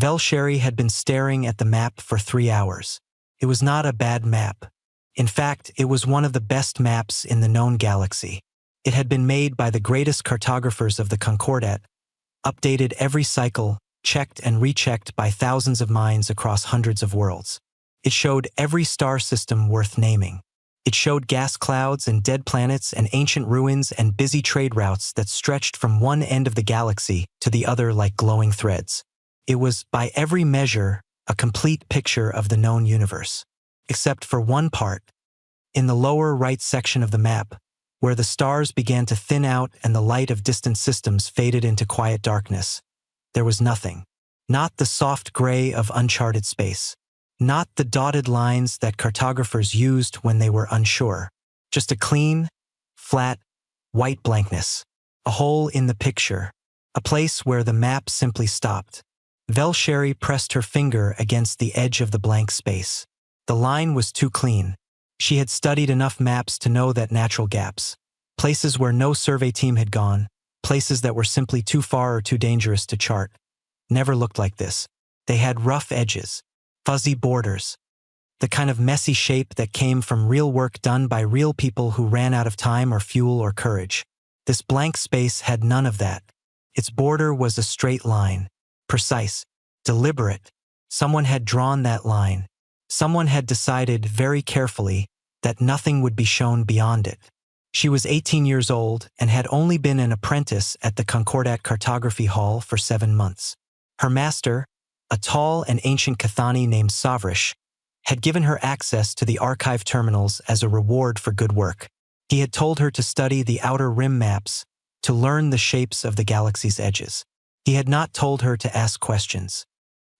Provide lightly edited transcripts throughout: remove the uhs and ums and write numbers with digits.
Velsheri had been staring at the map for 3 hours. It was not a bad map. In fact, it was one of the best maps in the known galaxy. It had been made by the greatest cartographers of the Concordat, updated every cycle, checked and rechecked by thousands of minds across hundreds of worlds. It showed every star system worth naming. It showed gas clouds and dead planets and ancient ruins and busy trade routes that stretched from one end of the galaxy to the other like glowing threads. It was, by every measure, a complete picture of the known universe. Except for one part. In the lower right section of the map, where the stars began to thin out and the light of distant systems faded into quiet darkness, there was nothing. Not the soft gray of uncharted space. Not the dotted lines that cartographers used when they were unsure. Just a clean, flat, white blankness. A hole in the picture. A place where the map simply stopped. Velsheri pressed her finger against the edge of the blank space. The line was too clean. She had studied enough maps to know that natural gaps, places where no survey team had gone, places that were simply too far or too dangerous to chart, never looked like this. They had rough edges, fuzzy borders, the kind of messy shape that came from real work done by real people who ran out of time or fuel or courage. This blank space had none of that. Its border was a straight line, precise, deliberate. Someone had drawn that line. Someone had decided very carefully that nothing would be shown beyond it. She was 18 years old and had only been an apprentice at the Concordat Cartography Hall for 7 months. Her master, a tall and ancient Cathani named Savrish, had given her access to the archive terminals as a reward for good work. He had told her to study the outer rim maps, to learn the shapes of the galaxy's edges. He had not told her to ask questions.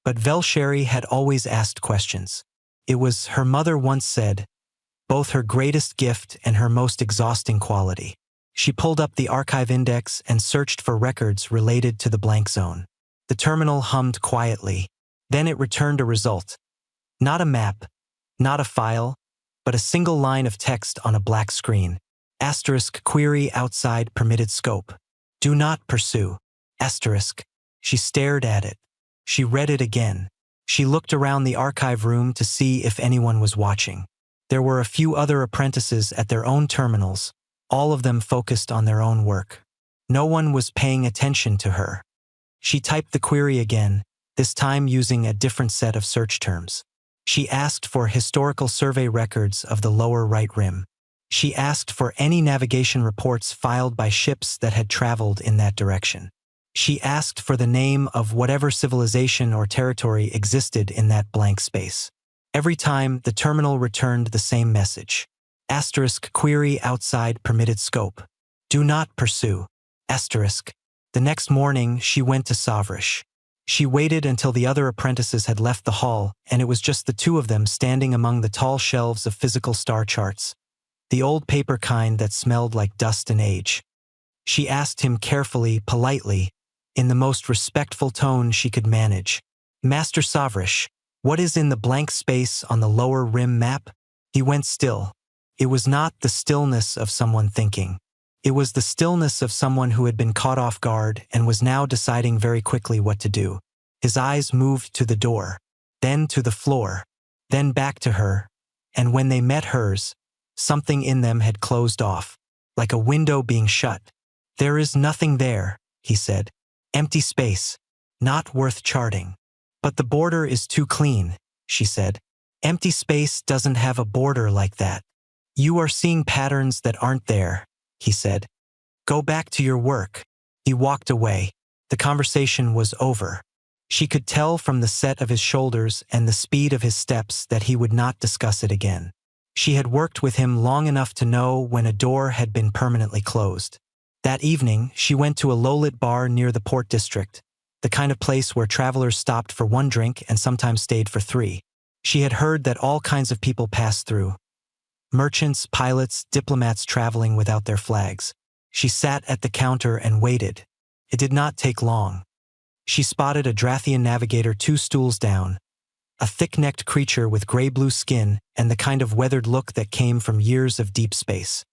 But Velsheri had always asked questions. It was, her mother once said, both her greatest gift and her most exhausting quality. She pulled up the archive index and searched for records related to the blank zone. The terminal hummed quietly. Then it returned a result. Not a map, not a file, but a single line of text on a black screen. Asterisk query outside permitted scope. Do not pursue. Asterisk. She stared at it. She read it again. She looked around the archive room to see if anyone was watching. There were a few other apprentices at their own terminals, all of them focused on their own work. No one was paying attention to her. She typed the query again, this time using a different set of search terms. She asked for historical survey records of the lower right rim. She asked for any navigation reports filed by ships that had traveled in that direction. She asked for the name of whatever civilization or territory existed in that blank space. Every time, the terminal returned the same message. Asterisk query outside permitted scope. Do not pursue. Asterisk. The next morning, she went to Savrish. She waited until the other apprentices had left the hall, and it was just the two of them standing among the tall shelves of physical star charts, the old paper kind that smelled like dust and age. She asked him carefully, politely, in the most respectful tone she could manage. Master Savrish, what is in the blank space on the lower rim map? He went still. It was not the stillness of someone thinking. It was the stillness of someone who had been caught off guard and was now deciding very quickly what to do. His eyes moved to the door, then to the floor, then back to her, and when they met hers, something in them had closed off, like a window being shut. There is nothing there, he said. Empty space. Not worth charting. But the border is too clean, she said. Empty space doesn't have a border like that. You are seeing patterns that aren't there, he said. Go back to your work. He walked away. The conversation was over. She could tell from the set of his shoulders and the speed of his steps that he would not discuss it again. She had worked with him long enough to know when a door had been permanently closed. That evening, she went to a low-lit bar near the Port District, the kind of place where travelers stopped for 1 drink and sometimes stayed for 3. She had heard that all kinds of people passed through. Merchants, pilots, diplomats traveling without their flags. She sat at the counter and waited. It did not take long. She spotted a Drathian navigator 2 stools down, a thick-necked creature with gray-blue skin and the kind of weathered look that came from years of deep space.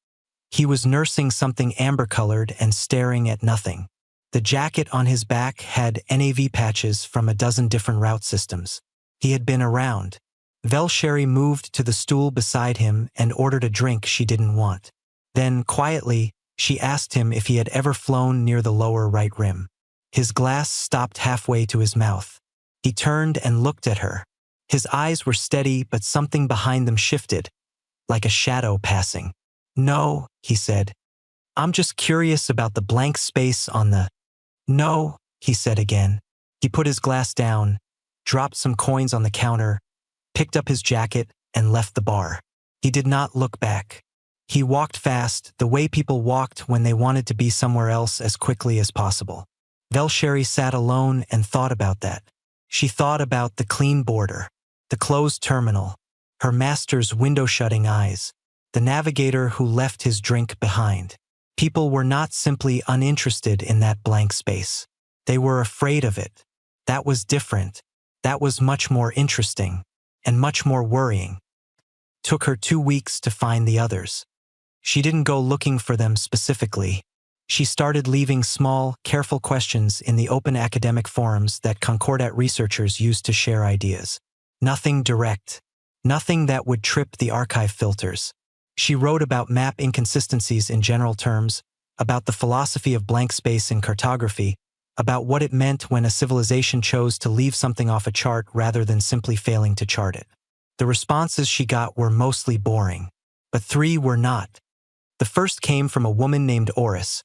He was nursing something amber-colored and staring at nothing. The jacket on his back had NAV patches from a dozen different route systems. He had been around. Velsheri moved to the stool beside him and ordered a drink she didn't want. Then, quietly, she asked him if he had ever flown near the lower right rim. His glass stopped halfway to his mouth. He turned and looked at her. His eyes were steady, but something behind them shifted, like a shadow passing. "No," he said. "I'm just curious about the blank space on the—" "No," he said again. He put his glass down, dropped some coins on the counter, picked up his jacket, and left the bar. He did not look back. He walked fast, the way people walked when they wanted to be somewhere else as quickly as possible. Velsheri sat alone and thought about that. She thought about the clean border, the closed terminal, her master's window-shutting eyes, the navigator who left his drink behind. People were not simply uninterested in that blank space. They were afraid of it. That was different. That was much more interesting, and much more worrying. Took her 2 weeks to find the others. She didn't go looking for them specifically. She started leaving small, careful questions in the open academic forums that Concordat researchers used to share ideas. Nothing direct. Nothing that would trip the archive filters. She wrote about map inconsistencies in general terms, about the philosophy of blank space in cartography, about what it meant when a civilization chose to leave something off a chart rather than simply failing to chart it. The responses she got were mostly boring, but 3 were not. The first came from a woman named Oris,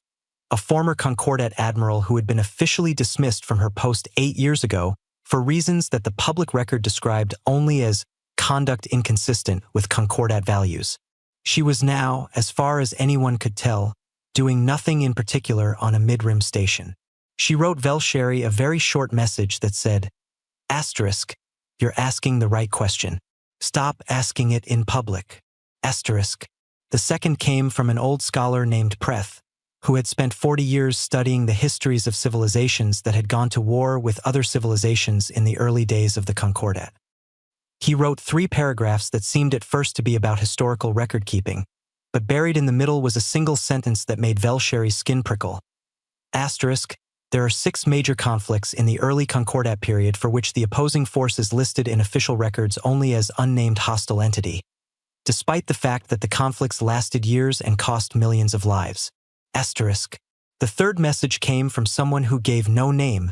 a former Concordat admiral who had been officially dismissed from her post 8 years ago for reasons that the public record described only as conduct inconsistent with Concordat values. She was now, as far as anyone could tell, doing nothing in particular on a mid-rim station. She wrote Velsheri a very short message that said, "Asterisk, you're asking the right question. Stop asking it in public." Asterisk. The second came from an old scholar named Preth, who had spent 40 years studying the histories of civilizations that had gone to war with other civilizations in the early days of the Concordat. He wrote 3 paragraphs that seemed at first to be about historical record-keeping, but buried in the middle was a single sentence that made Velsheri's skin prickle. Asterisk, there are 6 major conflicts in the early Concordat period for which the opposing force is listed in official records only as unnamed hostile entity, despite the fact that the conflicts lasted years and cost millions of lives. Asterisk. The third message came from someone who gave no name,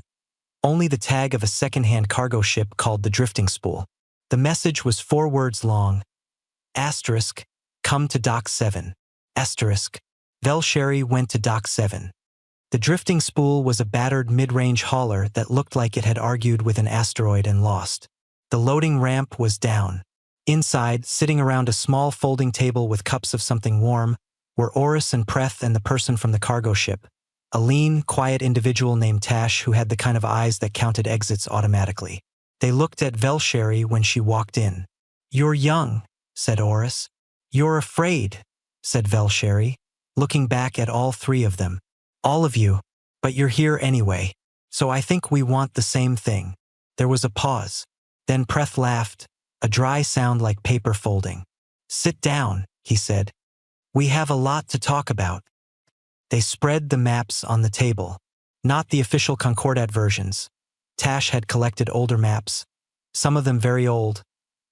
only the tag of a second-hand cargo ship called the Drifting Spool. The message was 4 words long. Asterisk, come to Dock 7. Asterisk. Velsheri went to Dock 7. The Drifting Spool was a battered mid-range hauler that looked like it had argued with an asteroid and lost. The loading ramp was down. Inside, sitting around a small folding table with cups of something warm, were Oris and Preth and the person from the cargo ship, a lean, quiet individual named Tash who had the kind of eyes that counted exits automatically. They looked at Velsheri when she walked in. "You're young," said Oris. "You're afraid," said Velsheri, looking back at all 3 of them. "All of you, but you're here anyway, so I think we want the same thing." There was a pause. Then Preth laughed, a dry sound like paper folding. "Sit down," he said. "We have a lot to talk about." They spread the maps on the table, not the official Concordat versions. Tash had collected older maps, some of them very old,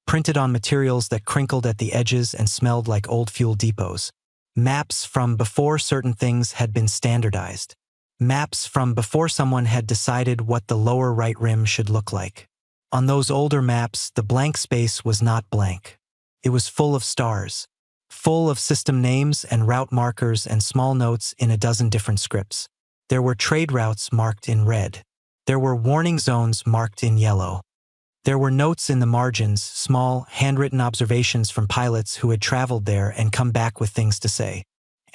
printed on materials that crinkled at the edges and smelled like old fuel depots. Maps from before certain things had been standardized. Maps from before someone had decided what the lower right rim should look like. On those older maps, the blank space was not blank. It was full of stars, full of system names and route markers and small notes in a dozen different scripts. There were trade routes marked in red. There were warning zones marked in yellow. There were notes in the margins, small, handwritten observations from pilots who had traveled there and come back with things to say.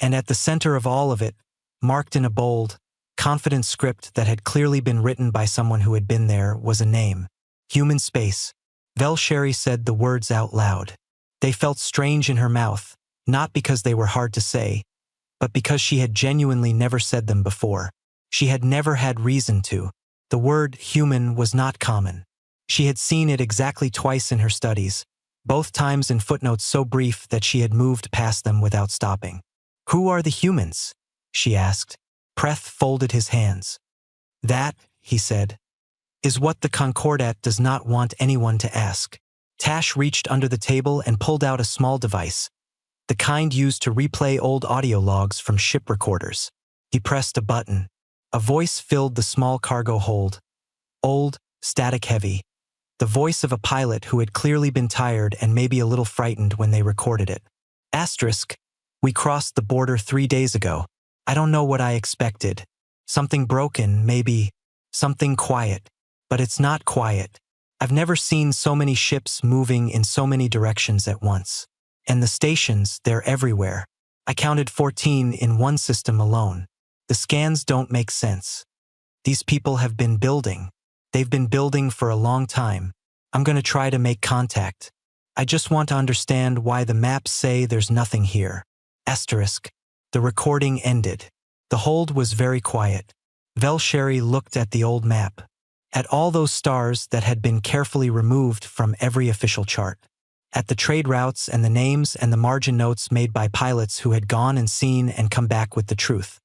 And at the center of all of it, marked in a bold, confident script that had clearly been written by someone who had been there, was a name. Human space. Velsheri said the words out loud. They felt strange in her mouth, not because they were hard to say, but because she had genuinely never said them before. She had never had reason to. The word human was not common. She had seen it exactly twice in her studies, both times in footnotes so brief that she had moved past them without stopping. "Who are the humans?" she asked. Preth folded his hands. That, he said, is what the Concordat does not want anyone to ask. Tash reached under the table and pulled out a small device, the kind used to replay old audio logs from ship recorders. He pressed a button. A voice filled the small cargo hold. Old, static-heavy. The voice of a pilot who had clearly been tired and maybe a little frightened when they recorded it. Asterisk, we crossed the border 3 days ago. I don't know what I expected. Something broken, maybe. Something quiet. But it's not quiet. I've never seen so many ships moving in so many directions at once. And the stations, they're everywhere. I counted 14 in one system alone. The scans don't make sense. These people have been building. They've been building for a long time. I'm going to try to make contact. I just want to understand why the maps say there's nothing here. Asterisk. The recording ended. The hold was very quiet. Velsheri looked at the old map. At all those stars that had been carefully removed from every official chart. At the trade routes and the names and the margin notes made by pilots who had gone and seen and come back with the truth.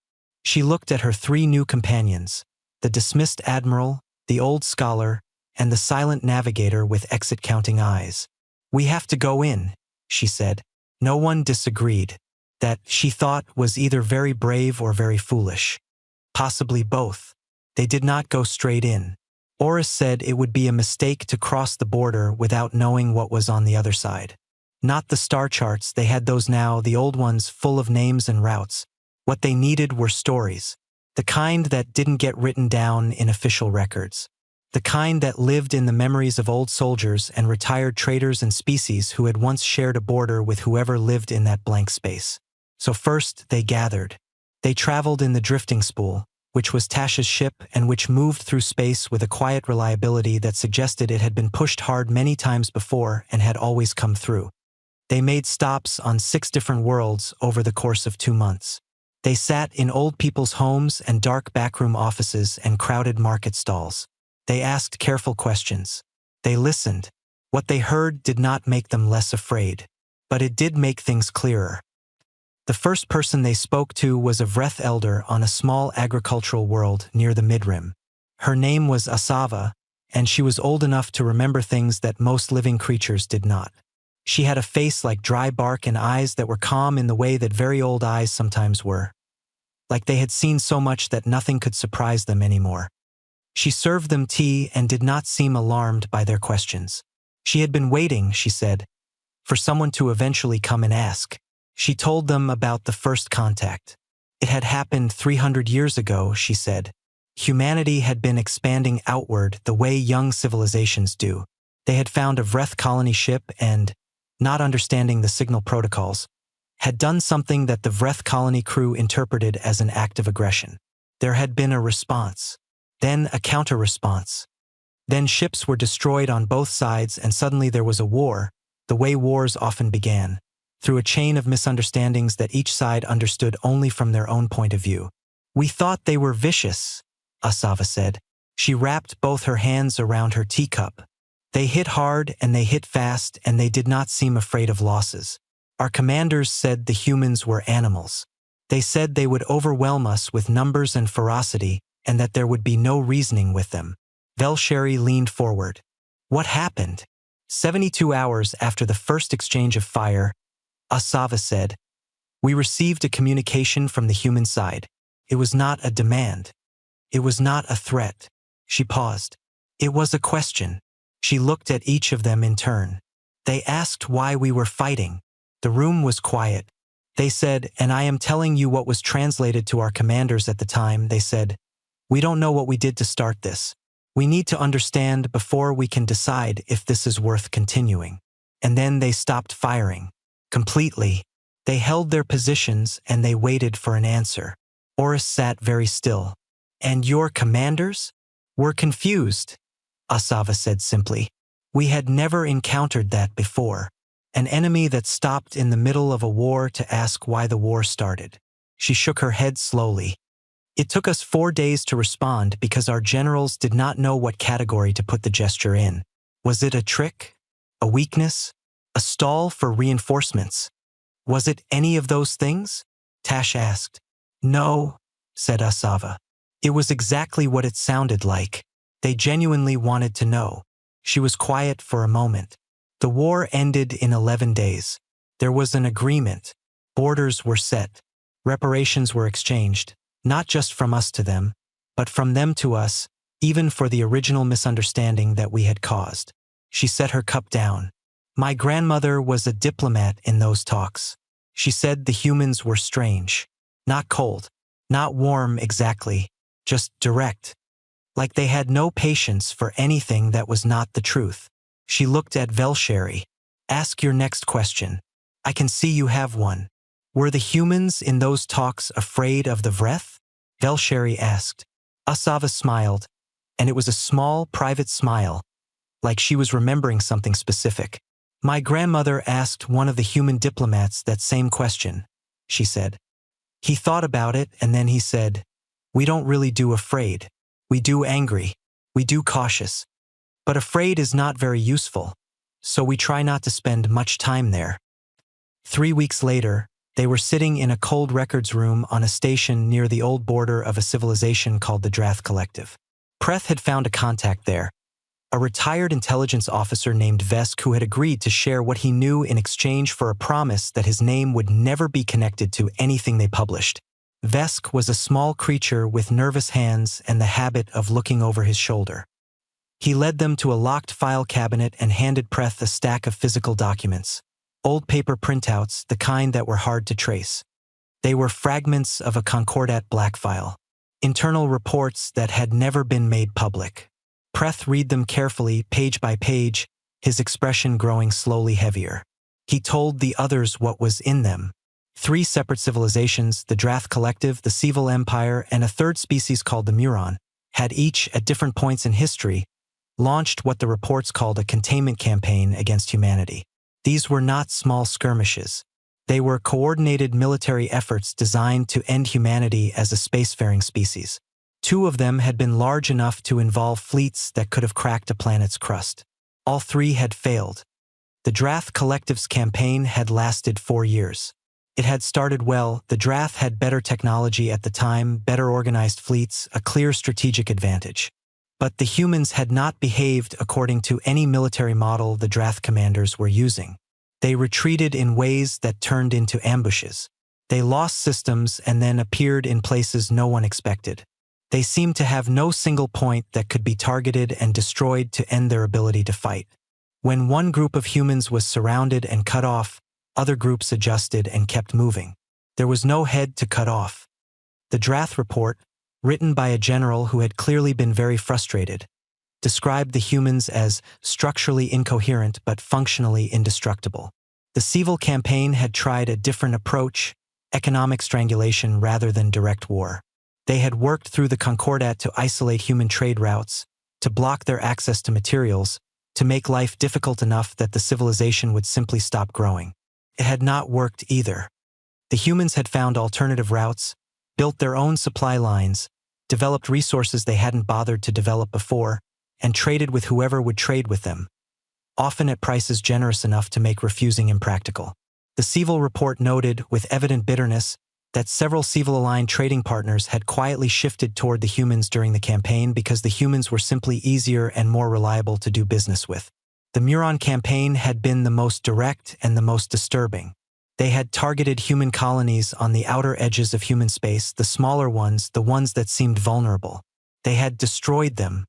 She looked at her 3 new companions, the dismissed admiral, the old scholar, and the silent navigator with exit-counting eyes. We have to go in, she said. No one disagreed. That, she thought, was either very brave or very foolish. Possibly both. They did not go straight in. Oris said it would be a mistake to cross the border without knowing what was on the other side. Not the star charts, they had those now, the old ones full of names and routes. What they needed were stories. The kind that didn't get written down in official records. The kind that lived in the memories of old soldiers and retired traders and species who had once shared a border with whoever lived in that blank space. So first, they gathered. They traveled in the drifting spool, which was Tash's ship and which moved through space with a quiet reliability that suggested it had been pushed hard many times before and had always come through. They made stops on 6 different worlds over the course of 2 months. They sat in old people's homes and dark backroom offices and crowded market stalls. They asked careful questions. They listened. What they heard did not make them less afraid, but it did make things clearer. The first person they spoke to was a Vreth elder on a small agricultural world near the Midrim. Her name was Asava, and she was old enough to remember things that most living creatures did not. She had a face like dry bark and eyes that were calm in the way that very old eyes sometimes were. Like they had seen so much that nothing could surprise them anymore. She served them tea and did not seem alarmed by their questions. She had been waiting, she said, for someone to eventually come and ask. She told them about the first contact. It had happened 300 years ago, she said. Humanity had been expanding outward the way young civilizations do. They had found a Vreth colony ship and, not understanding the signal protocols, had done something that the Vreth colony crew interpreted as an act of aggression. There had been a response. Then a counter-response. Then ships were destroyed on both sides and suddenly there was a war, the way wars often began, through a chain of misunderstandings that each side understood only from their own point of view. We thought they were vicious, Asava said. She wrapped both her hands around her teacup. They hit hard and they hit fast and they did not seem afraid of losses. Our commanders said the humans were animals. They said they would overwhelm us with numbers and ferocity and that there would be no reasoning with them. Velsheri leaned forward. What happened? 72 hours after the first exchange of fire, Asava said, we received a communication from the human side. It was not a demand. It was not a threat. She paused. It was a question. She looked at each of them in turn. They asked why we were fighting. The room was quiet. They said, and I am telling you what was translated to our commanders at the time, they said, we don't know what we did to start this. We need to understand before we can decide if this is worth continuing. And then they stopped firing. Completely. They held their positions and they waited for an answer. Oris sat very still. And your commanders? Were confused, Asava said simply. We had never encountered that before. An enemy that stopped in the middle of a war to ask why the war started. She shook her head slowly. It took us 4 days to respond because our generals did not know what category to put the gesture in. Was it a trick? A weakness? A stall for reinforcements? Was it any of those things? Tash asked. No, said Asava. It was exactly what it sounded like. They genuinely wanted to know. She was quiet for a moment. The war ended in 11 days. There was an agreement. Borders were set. Reparations were exchanged, not just from us to them, but from them to us, even for the original misunderstanding that we had caused. She set her cup down. My grandmother was a diplomat in those talks. She said the humans were strange. Not cold. Not warm exactly. Just direct. Like they had no patience for anything that was not the truth. She looked at Velsheri. Ask your next question. I can see you have one. Were the humans in those talks afraid of the Vreth? Velsheri asked. Asava smiled, and it was a small, private smile, like she was remembering something specific. My grandmother asked one of the human diplomats that same question, she said. He thought about it and then he said, we don't really do afraid. We do angry. We do cautious. But afraid is not very useful, so we try not to spend much time there. 3 weeks later, they were sitting in a cold records room on a station near the old border of a civilization called the Drath Collective. Preth had found a contact there, a retired intelligence officer named Vesk who had agreed to share what he knew in exchange for a promise that his name would never be connected to anything they published. Vesk was a small creature with nervous hands and the habit of looking over his shoulder. He led them to a locked file cabinet and handed Preth a stack of physical documents. Old paper printouts, the kind that were hard to trace. They were fragments of a Concordat black file. Internal reports that had never been made public. Preth read them carefully, page by page, his expression growing slowly heavier. He told the others what was in them. 3 separate civilizations, the Drath Collective, the Civil Empire, and a third species called the Muron, had each, at different points in history, launched what the reports called a containment campaign against humanity. These were not small skirmishes. They were coordinated military efforts designed to end humanity as a spacefaring species. 2 of them had been large enough to involve fleets that could have cracked a planet's crust. All 3 had failed. The Drath Collective's campaign had lasted 4 years. It had started well. The Drath had better technology at the time, better organized fleets, a clear strategic advantage. But the humans had not behaved according to any military model the Drath commanders were using. They retreated in ways that turned into ambushes. They lost systems and then appeared in places no one expected. They seemed to have no single point that could be targeted and destroyed to end their ability to fight. When one group of humans was surrounded and cut off, other groups adjusted and kept moving. There was no head to cut off. The Drath report, written by a general who had clearly been very frustrated, described the humans as structurally incoherent but functionally indestructible. The Civil campaign had tried a different approach, economic strangulation rather than direct war. They had worked through the Concordat to isolate human trade routes, to block their access to materials, to make life difficult enough that the civilization would simply stop growing. It had not worked either. The humans had found alternative routes, built their own supply lines, developed resources they hadn't bothered to develop before, and traded with whoever would trade with them, often at prices generous enough to make refusing impractical. The Civil report noted, with evident bitterness, that several Civil-aligned trading partners had quietly shifted toward the humans during the campaign because the humans were simply easier and more reliable to do business with. The Muron campaign had been the most direct and the most disturbing. They had targeted human colonies on the outer edges of human space, the smaller ones, the ones that seemed vulnerable. They had destroyed them.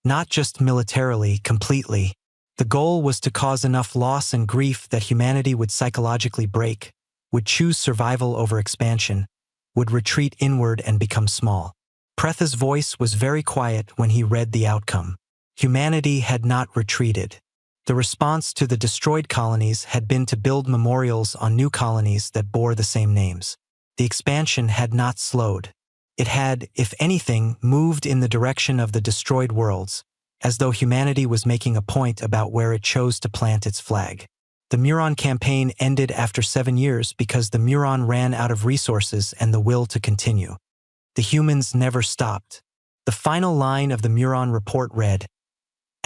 Not just militarily, completely. The goal was to cause enough loss and grief that humanity would psychologically break, would choose survival over expansion, would retreat inward and become small. Pretha's voice was very quiet when he read the outcome. Humanity had not retreated. The response to the destroyed colonies had been to build memorials on new colonies that bore the same names. The expansion had not slowed. It had, if anything, moved in the direction of the destroyed worlds, as though humanity was making a point about where it chose to plant its flag. The Muron campaign ended after 7 years because the Muron ran out of resources and the will to continue. The humans never stopped. The final line of the Muron report read, **,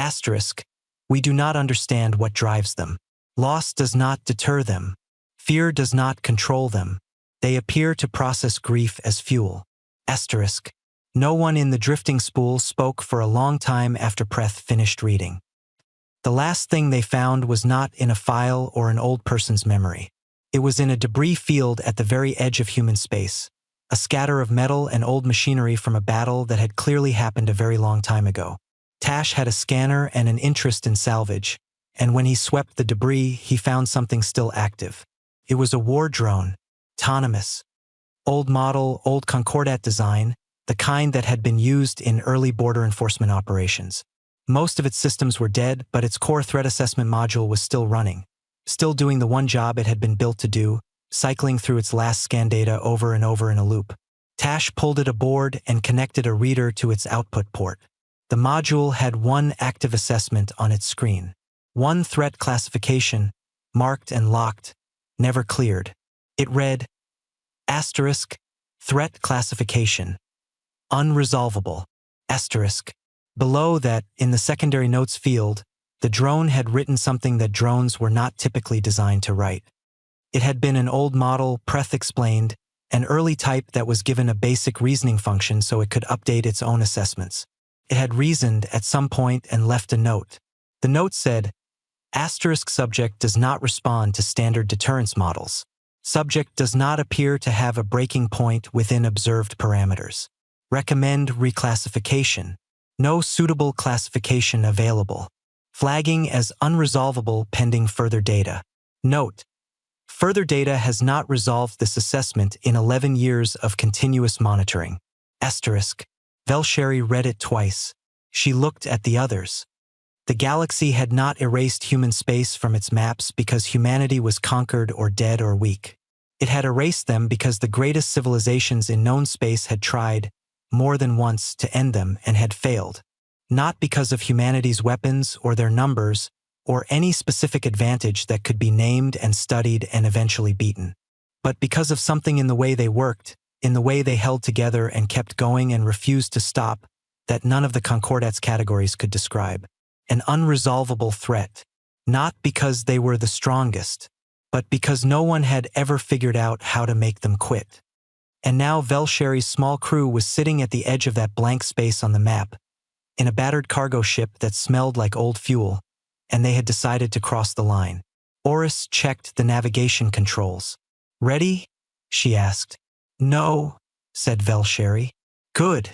we do not understand what drives them. Loss does not deter them. Fear does not control them. They appear to process grief as fuel. Asterisk. No one in the drifting spool spoke for a long time after Preth finished reading. The last thing they found was not in a file or an old person's memory. It was in a debris field at the very edge of human space, a scatter of metal and old machinery from a battle that had clearly happened a very long time ago. Tash had a scanner and an interest in salvage, and when he swept the debris, he found something still active. It was a war drone, autonomous. Old model, old Concordat design, the kind that had been used in early border enforcement operations. Most of its systems were dead, but its core threat assessment module was still running, still doing the one job it had been built to do, cycling through its last scan data over and over in a loop. Tash pulled it aboard and connected a reader to its output port. The module had one active assessment on its screen. One threat classification, marked and locked, never cleared. It read, asterisk, threat classification, unresolvable, asterisk. Below that, in the secondary notes field, the drone had written something that drones were not typically designed to write. It had been an old model, Preth explained, an early type that was given a basic reasoning function so it could update its own assessments. It had reasoned at some point and left a note. The note said, asterisk subject does not respond to standard deterrence models. Subject does not appear to have a breaking point within observed parameters. Recommend reclassification. No suitable classification available. Flagging as unresolvable pending further data. Note: further data has not resolved this assessment in 11 years of continuous monitoring. Asterisk. Velsheri read it twice. She looked at the others. The galaxy had not erased human space from its maps because humanity was conquered or dead or weak. It had erased them because the greatest civilizations in known space had tried, more than once, to end them and had failed. Not because of humanity's weapons or their numbers or any specific advantage that could be named and studied and eventually beaten, but because of something in the way they worked, in the way they held together and kept going and refused to stop, that none of the Concordat's categories could describe. An unresolvable threat, not because they were the strongest, but because no one had ever figured out how to make them quit. And now Velsheri's small crew was sitting at the edge of that blank space on the map, in a battered cargo ship that smelled like old fuel, and they had decided to cross the line. Oris checked the navigation controls. Ready? She asked. No, said Velsheri. Good,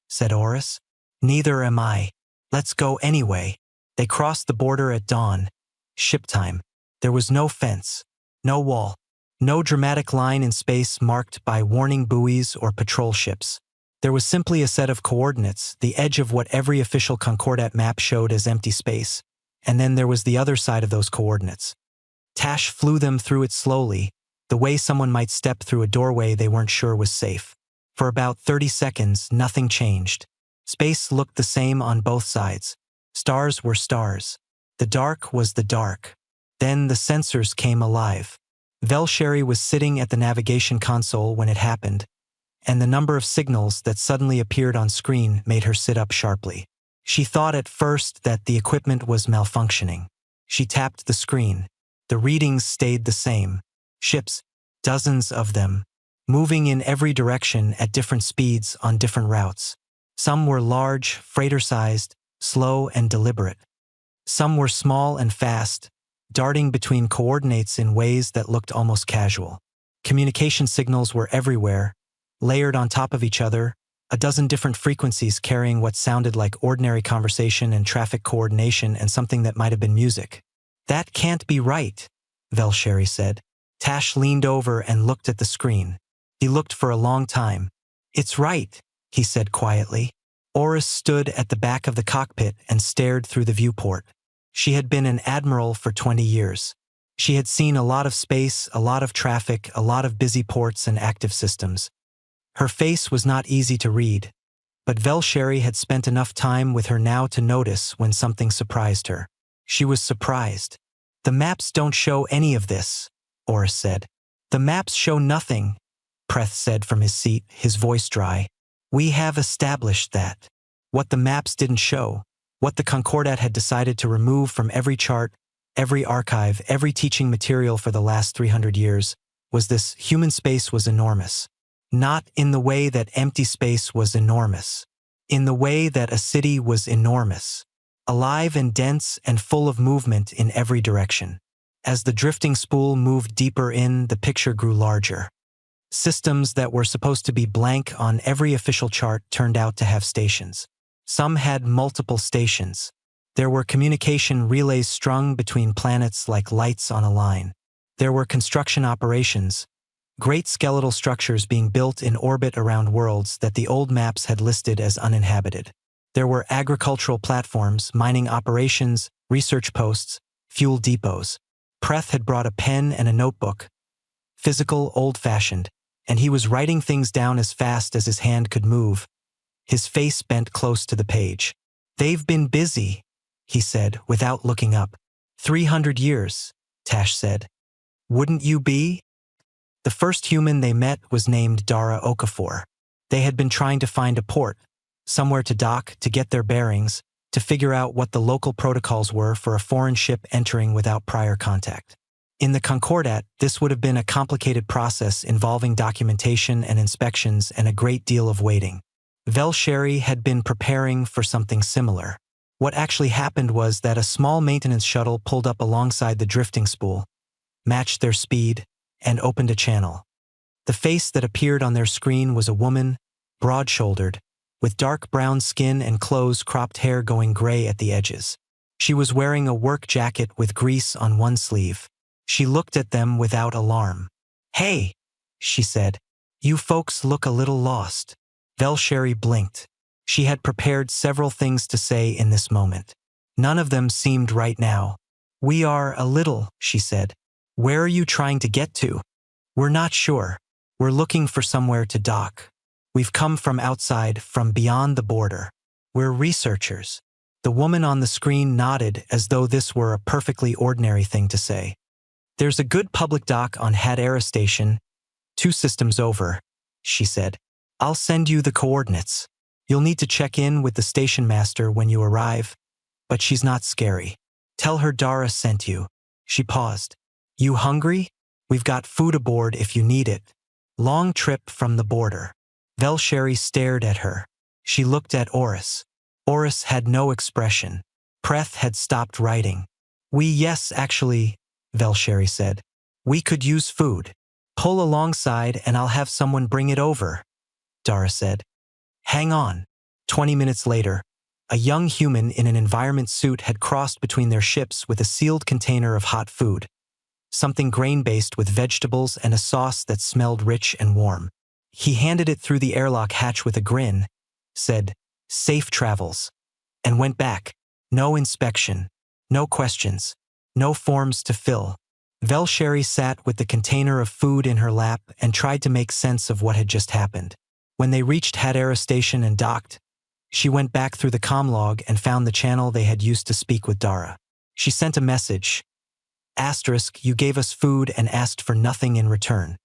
said Oris. Neither am I. Let's go anyway. They crossed the border at dawn. Ship time. There was no fence, no wall, no dramatic line in space marked by warning buoys or patrol ships. There was simply a set of coordinates, the edge of what every official Concordat map showed as empty space, and then there was the other side of those coordinates. Tash flew them through it slowly, the way someone might step through a doorway they weren't sure was safe. For about 30 seconds, nothing changed. Space looked the same on both sides. Stars were stars. The dark was the dark. Then the sensors came alive. Velsheri was sitting at the navigation console when it happened, and the number of signals that suddenly appeared on screen made her sit up sharply. She thought at first that the equipment was malfunctioning. She tapped the screen. The readings stayed the same. Ships, dozens of them, moving in every direction at different speeds on different routes. Some were large, freighter-sized, slow and deliberate. Some were small and fast, darting between coordinates in ways that looked almost casual. Communication signals were everywhere, layered on top of each other, a dozen different frequencies carrying what sounded like ordinary conversation and traffic coordination and something that might have been music. That can't be right, Velsheri said. Tash leaned over and looked at the screen. He looked for a long time. It's right, he said quietly. Oris stood at the back of the cockpit and stared through the viewport. She had been an admiral for 20 years. She had seen a lot of space, a lot of traffic, a lot of busy ports and active systems. Her face was not easy to read, but Velsheri had spent enough time with her now to notice when something surprised her. She was surprised. The maps don't show any of this, Oris said. The maps show nothing, Preth said from his seat, his voice dry. We have established that. What the maps didn't show, what the Concordat had decided to remove from every chart, every archive, every teaching material for the last 300 years, was this: human space was enormous. Not in the way that empty space was enormous. In the way that a city was enormous. Alive and dense and full of movement in every direction. As the drifting spool moved deeper in, the picture grew larger. Systems that were supposed to be blank on every official chart turned out to have stations. Some had multiple stations. There were communication relays strung between planets like lights on a line. There were construction operations, great skeletal structures being built in orbit around worlds that the old maps had listed as uninhabited. There were agricultural platforms, mining operations, research posts, fuel depots. Preth had brought a pen and a notebook, physical, old-fashioned, and he was writing things down as fast as his hand could move, his face bent close to the page. "They've been busy," he said, without looking up. 300 years, Tash said. "Wouldn't you be?" The first human they met was named Dara Okafor. They had been trying to find a port, somewhere to dock, to get their bearings, to figure out what the local protocols were for a foreign ship entering without prior contact. In the Concordat, this would have been a complicated process involving documentation and inspections and a great deal of waiting. Velsheri had been preparing for something similar. What actually happened was that a small maintenance shuttle pulled up alongside the drifting spool, matched their speed, and opened a channel. The face that appeared on their screen was a woman, broad-shouldered, with dark brown skin and clothes cropped hair going gray at the edges. She was wearing a work jacket with grease on one sleeve. She looked at them without alarm. "Hey," she said. "You folks look a little lost." Velsheri blinked. She had prepared several things to say in this moment. None of them seemed right now. "We are a little," she said. "Where are you trying to get to?" "We're not sure. We're looking for somewhere to dock. We've come from outside, from beyond the border. We're researchers." The woman on the screen nodded as though this were a perfectly ordinary thing to say. "There's a good public dock on Hadera Station, 2 systems over," she said. "I'll send you the coordinates. You'll need to check in with the station master when you arrive, but she's not scary. Tell her Dara sent you." She paused. "You hungry? We've got food aboard if you need it. Long trip from the border." Velsheri stared at her. She looked at Oris. Oris had no expression. Preth had stopped writing. Yes, actually," Velsheri said. "We could use food. Pull alongside and I'll have someone bring it over," Dara said. "Hang on." 20 minutes later, a young human in an environment suit had crossed between their ships with a sealed container of hot food, something grain-based with vegetables and a sauce that smelled rich and warm. He handed it through the airlock hatch with a grin, said, "Safe travels," and went back. No inspection, no questions, no forms to fill. Velsheri sat with the container of food in her lap and tried to make sense of what had just happened. When they reached Hadera Station and docked, she went back through the comlog and found the channel they had used to speak with Dara. She sent a message. *, "You gave us food and asked for nothing in return."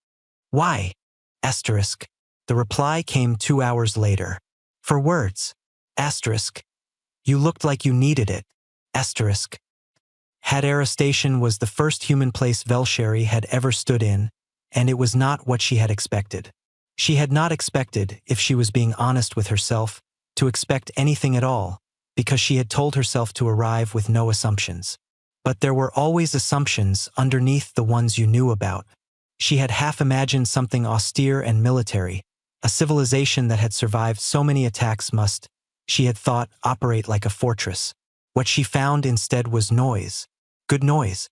"Why?" *, the reply came 2 hours later. "For words." *, "You looked like you needed it." *, Hadera Station was the first human place Velsheri had ever stood in, and it was not what she had expected. She had not expected, if she was being honest with herself, to expect anything at all, because she had told herself to arrive with no assumptions. But there were always assumptions underneath the ones you knew about. She had half imagined something austere and military, a civilization that had survived so many attacks must, she had thought, operate like a fortress. What she found instead was noise. Good noise.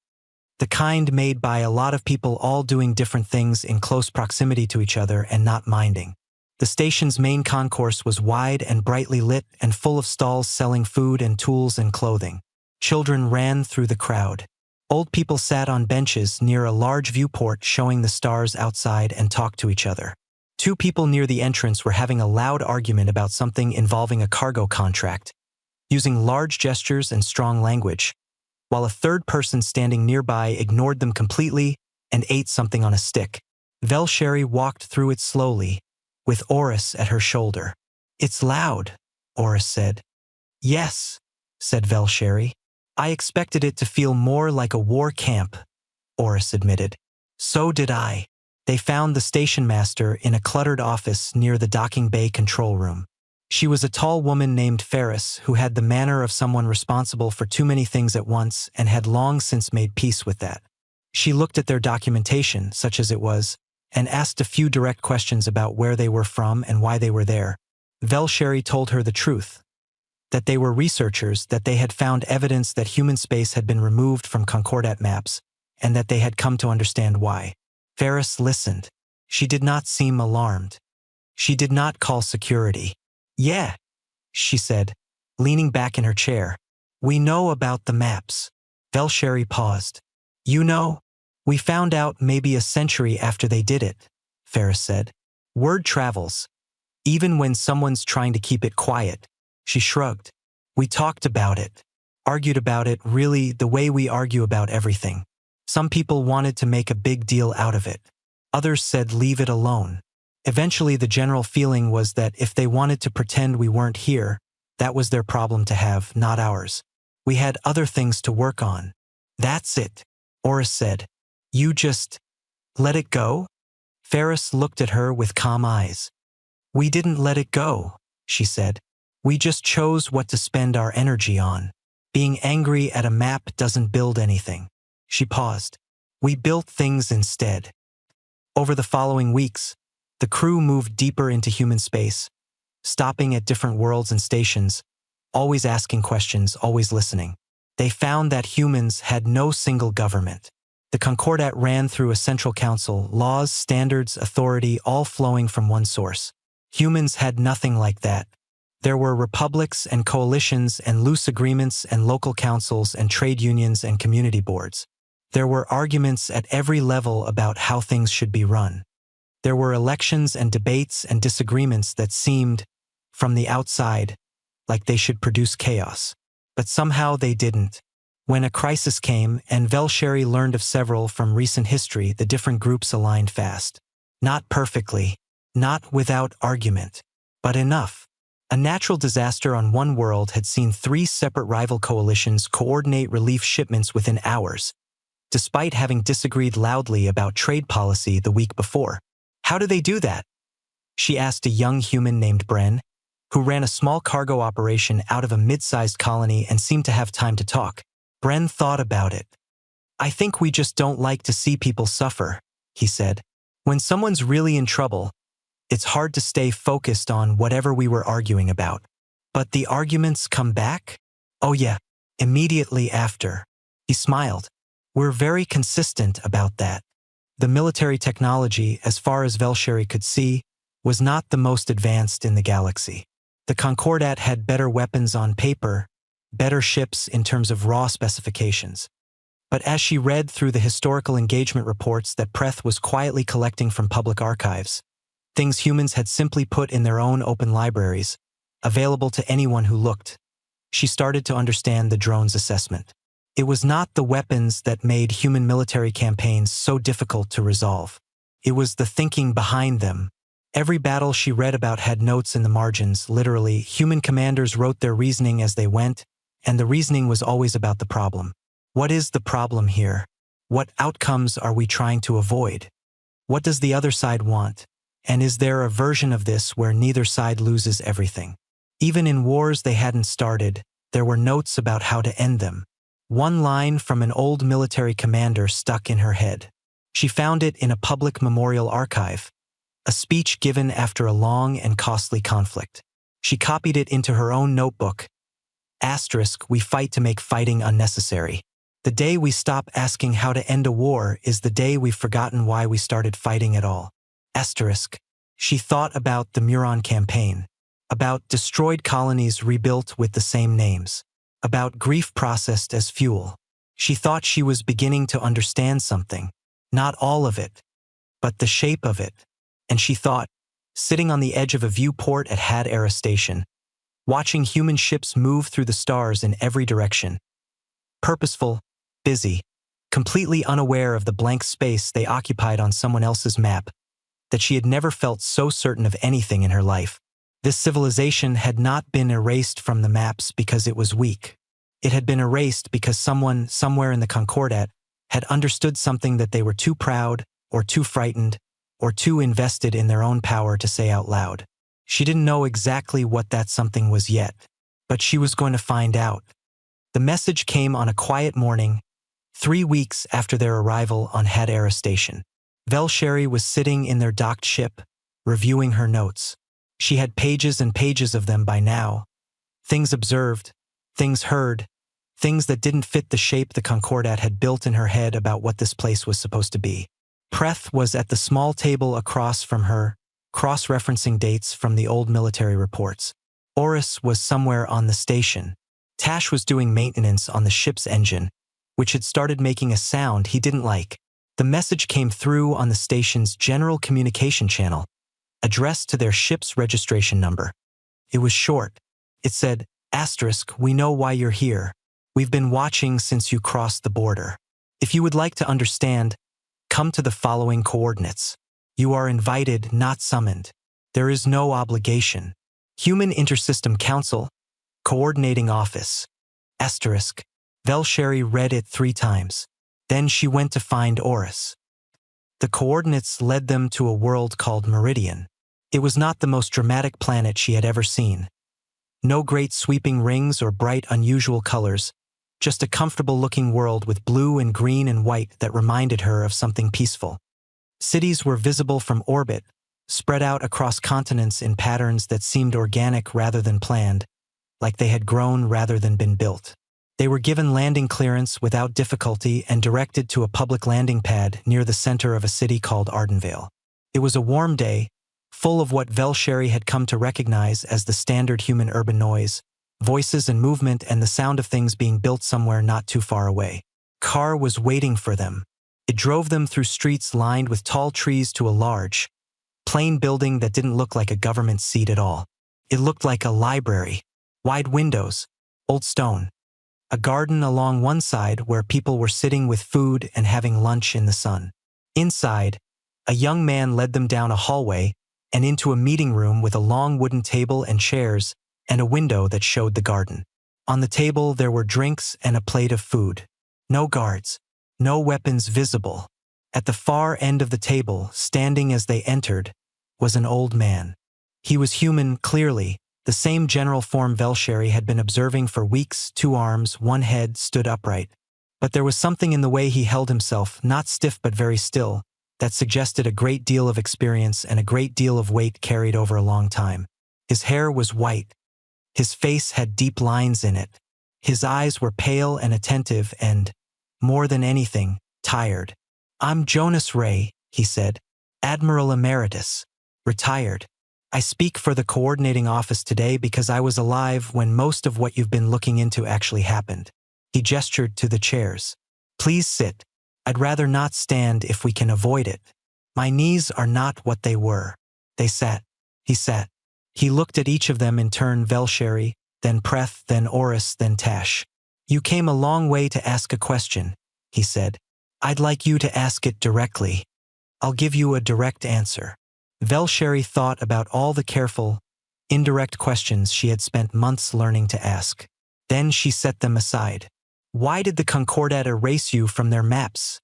The kind made by a lot of people all doing different things in close proximity to each other and not minding. The station's main concourse was wide and brightly lit and full of stalls selling food and tools and clothing. Children ran through the crowd. Old people sat on benches near a large viewport showing the stars outside and talked to each other. 2 people near the entrance were having a loud argument about something involving a cargo contract, using large gestures and strong language, while a third person standing nearby ignored them completely and ate something on a stick. Velsheri walked through it slowly, with Oris at her shoulder. "It's loud," Oris said. "Yes," said Velsheri. "I expected it to feel more like a war camp," Oris admitted. "So did I." They found the station master in a cluttered office near the docking bay control room. She was a tall woman named Ferris who had the manner of someone responsible for too many things at once and had long since made peace with that. She looked at their documentation, such as it was, and asked a few direct questions about where they were from and why they were there. Velsheri told her the truth, that they were researchers, that they had found evidence that human space had been removed from Concordat maps, and that they had come to understand why. Ferris listened. She did not seem alarmed. She did not call security. "Yeah," she said, leaning back in her chair. "We know about the maps." Velsheri paused. "You know, we found out maybe a century after they did it," Ferris said. "Word travels, even when someone's trying to keep it quiet." She shrugged. "We talked about it, argued about it, really the way we argue about everything. Some people wanted to make a big deal out of it. Others said leave it alone. Eventually the general feeling was that if they wanted to pretend we weren't here, that was their problem to have, not ours. We had other things to work on." "That's it," Oris said. "You just let it go?" Ferris looked at her with calm eyes. "We didn't let it go," she said. "We just chose what to spend our energy on. Being angry at a map doesn't build anything." She paused. "We built things instead." Over the following weeks, the crew moved deeper into human space, stopping at different worlds and stations, always asking questions, always listening. They found that humans had no single government. The Concordat ran through a central council, laws, standards, authority, all flowing from one source. Humans had nothing like that. There were republics and coalitions and loose agreements and local councils and trade unions and community boards. There were arguments at every level about how things should be run. There were elections and debates and disagreements that seemed, from the outside, like they should produce chaos. But somehow they didn't. When a crisis came, and Velsheri learned of several from recent history, the different groups aligned fast. Not perfectly, not without argument, but enough. A natural disaster on one world had seen 3 separate rival coalitions coordinate relief shipments within hours, despite having disagreed loudly about trade policy the week before. "How do they do that?" she asked a young human named Bren, who ran a small cargo operation out of a mid-sized colony and seemed to have time to talk. Bren thought about it. "I think we just don't like to see people suffer," he said. "When someone's really in trouble, it's hard to stay focused on whatever we were arguing about." "But the arguments come back?" "Oh yeah, immediately after." He smiled. "We're very consistent about that." The military technology, as far as Velsheri could see, was not the most advanced in the galaxy. The Concordat had better weapons on paper, better ships in terms of raw specifications. But as she read through the historical engagement reports that Preth was quietly collecting from public archives, things humans had simply put in their own open libraries, available to anyone who looked, she started to understand the drone's assessment. It was not the weapons that made human military campaigns so difficult to resolve. It was the thinking behind them. Every battle she read about had notes in the margins. Literally, human commanders wrote their reasoning as they went, and the reasoning was always about the problem. What is the problem here? What outcomes are we trying to avoid? What does the other side want? And is there a version of this where neither side loses everything? Even in wars they hadn't started, there were notes about how to end them. One line from an old military commander stuck in her head. She found it in a public memorial archive, a speech given after a long and costly conflict. She copied it into her own notebook. Asterisk, "We fight to make fighting unnecessary. The day we stop asking how to end a war is the day we've forgotten why we started fighting at all." Asterisk. She thought about the Muron campaign, about destroyed colonies rebuilt with the same names, about grief processed as fuel. She thought she was beginning to understand something, not all of it, but the shape of it. And she thought, sitting on the edge of a viewport at Had Era Station, watching human ships move through the stars in every direction, purposeful, busy, completely unaware of the blank space they occupied on someone else's map, that she had never felt so certain of anything in her life. This civilization had not been erased from the maps because it was weak. It had been erased because someone, somewhere in the Concordat, had understood something that they were too proud or too frightened or too invested in their own power to say out loud. She didn't know exactly what that something was yet, but she was going to find out. The message came on a quiet morning, 3 weeks after their arrival on Hadera Station. Velsheri was sitting in their docked ship, reviewing her notes. She had pages and pages of them by now. Things observed, things heard, things that didn't fit the shape the Concordat had built in her head about what this place was supposed to be. Preth was at the small table across from her, cross-referencing dates from the old military reports. Oris was somewhere on the station. Tash was doing maintenance on the ship's engine, which had started making a sound he didn't like. The message came through on the station's general communication channel, addressed to their ship's registration number. It was short. It said, "*, we know why you're here. We've been watching since you crossed the border. If you would like to understand, come to the following coordinates. You are invited, not summoned. There is no obligation. Human Intersystem Council, Coordinating Office, *. Velsheri read it 3 times. Then she went to find Oris. The coordinates led them to a world called Meridian. It was not the most dramatic planet she had ever seen. No great sweeping rings or bright unusual colors, just a comfortable-looking world with blue and green and white that reminded her of something peaceful. Cities were visible from orbit, spread out across continents in patterns that seemed organic rather than planned, like they had grown rather than been built. They were given landing clearance without difficulty and directed to a public landing pad near the center of a city called Ardenvale. It was a warm day, full of what Velsheri had come to recognize as the standard human urban noise, voices and movement and the sound of things being built somewhere not too far away. Car was waiting for them. It drove them through streets lined with tall trees to a large, plain building that didn't look like a government seat at all. It looked like a library. Wide windows, old stone. A garden along one side where people were sitting with food and having lunch in the sun. Inside, a young man led them down a hallway and into a meeting room with a long wooden table and chairs and a window that showed the garden. On the table there were drinks and a plate of food. No guards, no weapons visible. At the far end of the table, standing as they entered, was an old man. He was human, clearly, the same general form Velsheri had been observing for weeks. 2 arms, 1 head, stood upright. But there was something in the way he held himself, not stiff but very still, that suggested a great deal of experience and a great deal of weight carried over a long time. His hair was white. His face had deep lines in it. His eyes were pale and attentive and, more than anything, tired. "I'm Jonas Ray," he said, "Admiral Emeritus, retired. I speak for the coordinating office today because I was alive when most of what you've been looking into actually happened." He gestured to the chairs. "Please sit. I'd rather not stand if we can avoid it. My knees are not what they were." They sat. He sat. He looked at each of them in turn, Velsheri, then Preth, then Oris, then Tash. "You came a long way to ask a question," he said. "I'd like you to ask it directly. I'll give you a direct answer." Velsheri thought about all the careful, indirect questions she had spent months learning to ask. Then she set them aside. "Why did the Concordat erase you from their maps?"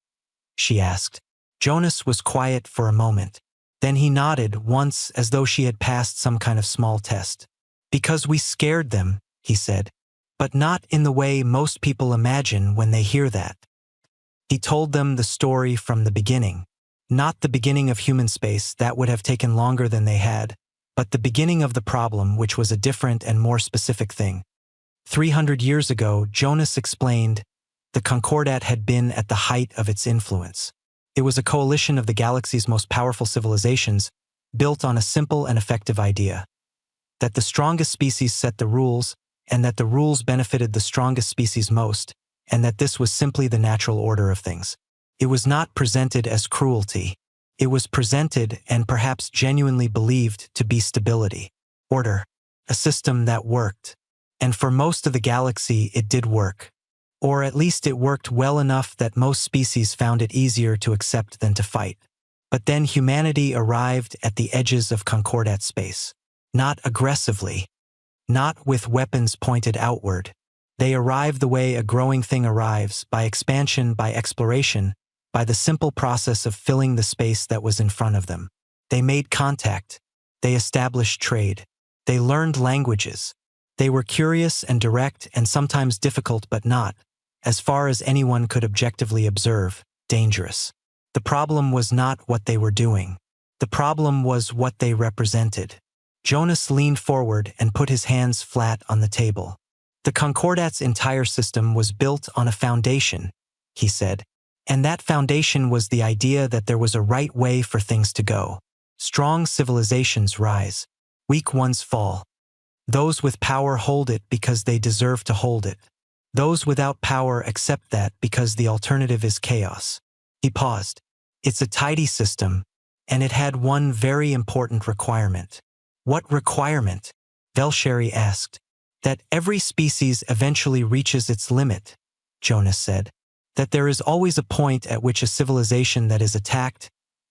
she asked. Jonas was quiet for a moment. Then he nodded once as though she had passed some kind of small test. "Because we scared them," he said, "but not in the way most people imagine when they hear that." He told them the story from the beginning. Not the beginning of human space, that would have taken longer than they had, but the beginning of the problem, which was a different and more specific thing. 300 years ago, Jonas explained, the Concordat had been at the height of its influence. It was a coalition of the galaxy's most powerful civilizations, built on a simple and effective idea: that the strongest species set the rules, and that the rules benefited the strongest species most, and that this was simply the natural order of things. It was not presented as cruelty. It was presented and perhaps genuinely believed to be stability, order, a system that worked. And for most of the galaxy it did work. Or at least it worked well enough that most species found it easier to accept than to fight. But then humanity arrived at the edges of Concordat space. Not aggressively. Not with weapons pointed outward. They arrived the way a growing thing arrives, by expansion, by exploration, by the simple process of filling the space that was in front of them. They made contact. They established trade. They learned languages. They were curious and direct and sometimes difficult but not, as far as anyone could objectively observe, dangerous. The problem was not what they were doing. The problem was what they represented. Jonas leaned forward and put his hands flat on the table. The Concordat's entire system was built on a foundation, he said, and that foundation was the idea that there was a right way for things to go. Strong civilizations rise. Weak ones fall. Those with power hold it because they deserve to hold it. Those without power accept that because the alternative is chaos. He paused. It's a tidy system, and it had one very important requirement. What requirement? Velsheri asked. That every species eventually reaches its limit, Jonas said. That there is always a point at which a civilization that is attacked,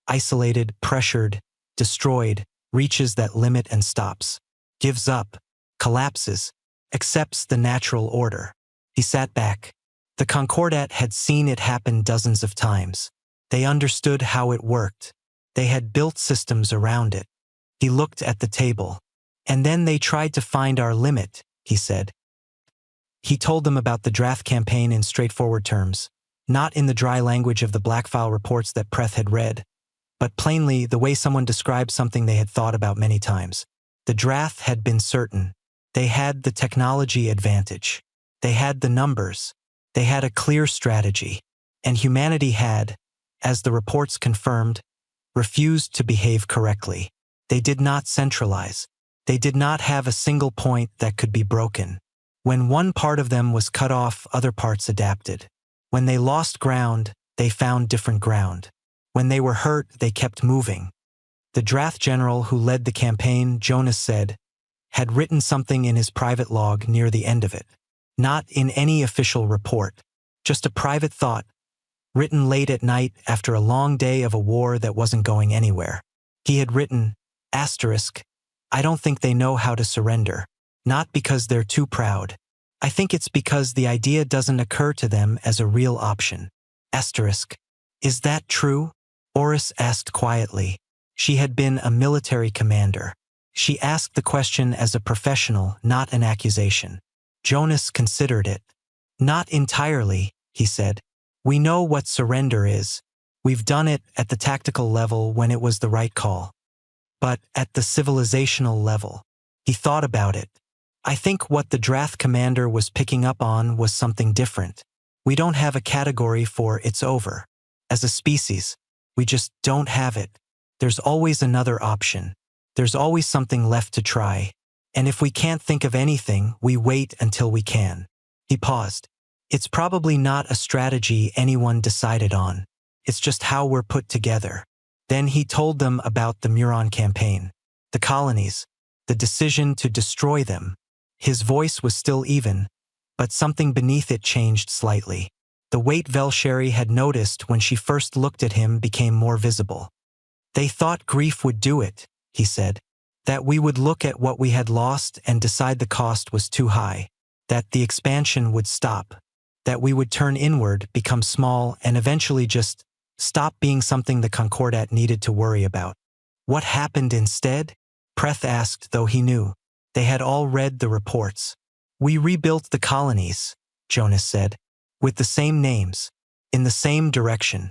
isolated, pressured, destroyed, reaches that limit and stops. Gives up, collapses, accepts the natural order. He sat back. The Concordat had seen it happen dozens of times. They understood how it worked. They had built systems around it. He looked at the table. And then they tried to find our limit, he said. He told them about the draft campaign in straightforward terms, not in the dry language of the black file reports that Preth had read, but plainly the way someone described something they had thought about many times. The draft had been certain. They had the technology advantage. They had the numbers. They had a clear strategy. And humanity had, as the reports confirmed, refused to behave correctly. They did not centralize. They did not have a single point that could be broken. When one part of them was cut off, other parts adapted. When they lost ground, they found different ground. When they were hurt, they kept moving. The draft general who led the campaign, Jonas said, had written something in his private log near the end of it. Not in any official report, just a private thought, written late at night after a long day of a war that wasn't going anywhere. He had written, asterisk, I don't think they know how to surrender. Not because they're too proud. I think it's because the idea doesn't occur to them as a real option. Asterisk. Is that true? Oris asked quietly. She had been a military commander. She asked the question as a professional, not an accusation. Jonas considered it. Not entirely, he said. We know what surrender is. We've done it at the tactical level when it was the right call. But at the civilizational level, he thought about it. I think what the draft commander was picking up on was something different. We don't have a category for it's over. As a species, we just don't have it. There's always another option. There's always something left to try. And if we can't think of anything, we wait until we can. He paused. It's probably not a strategy anyone decided on. It's just how we're put together. Then he told them about the Muron campaign, the colonies, the decision to destroy them. His voice was still even, but something beneath it changed slightly. The weight Velsheri had noticed when she first looked at him became more visible. They thought grief would do it, he said. That we would look at what we had lost and decide the cost was too high. That the expansion would stop. That we would turn inward, become small, and eventually just stop being something the Concordat needed to worry about. What happened instead? Preth asked, though he knew. They had all read the reports. We rebuilt the colonies, Jonas said, with the same names, in the same direction.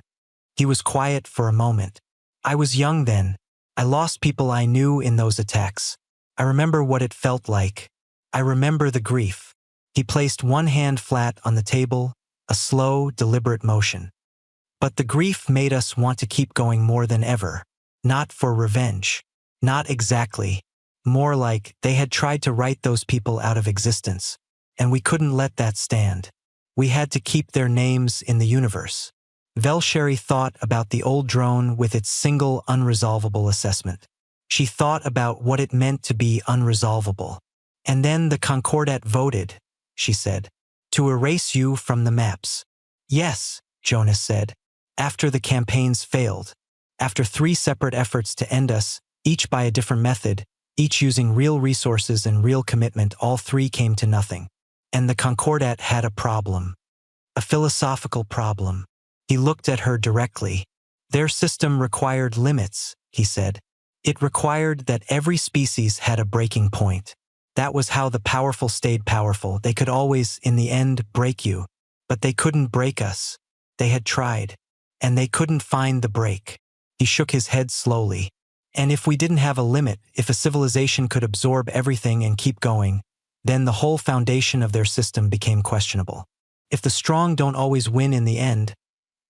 He was quiet for a moment. I was young then. I lost people I knew in those attacks. I remember what it felt like. I remember the grief. He placed one hand flat on the table, a slow, deliberate motion. But the grief made us want to keep going more than ever. Not for revenge. Not exactly. More like they had tried to write those people out of existence, and we couldn't let that stand. We had to keep their names in the universe. Velsheri thought about the old drone with its single unresolvable assessment. She thought about what it meant to be unresolvable. And then the Concordat voted, she said, to erase you from the maps. Yes, Jonas said, after the campaigns failed. After 3 separate efforts to end us, each by a different method, each using real resources and real commitment, all 3 came to nothing. And the Concordat had a problem. A philosophical problem. He He looked at her directly. Their system required limits, he said. It required that every species had a breaking point. That was how the powerful stayed powerful. They could always, in the end, break you. But they couldn't break us. They had tried. And they couldn't find the break. He shook his head slowly. And if we didn't have a limit, if a civilization could absorb everything and keep going, then the whole foundation of their system became questionable. If the strong don't always win in the end,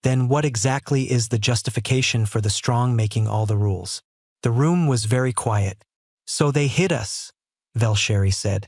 then what exactly is the justification for the strong making all the rules? The room was very quiet. So they hid us, Velsheri said.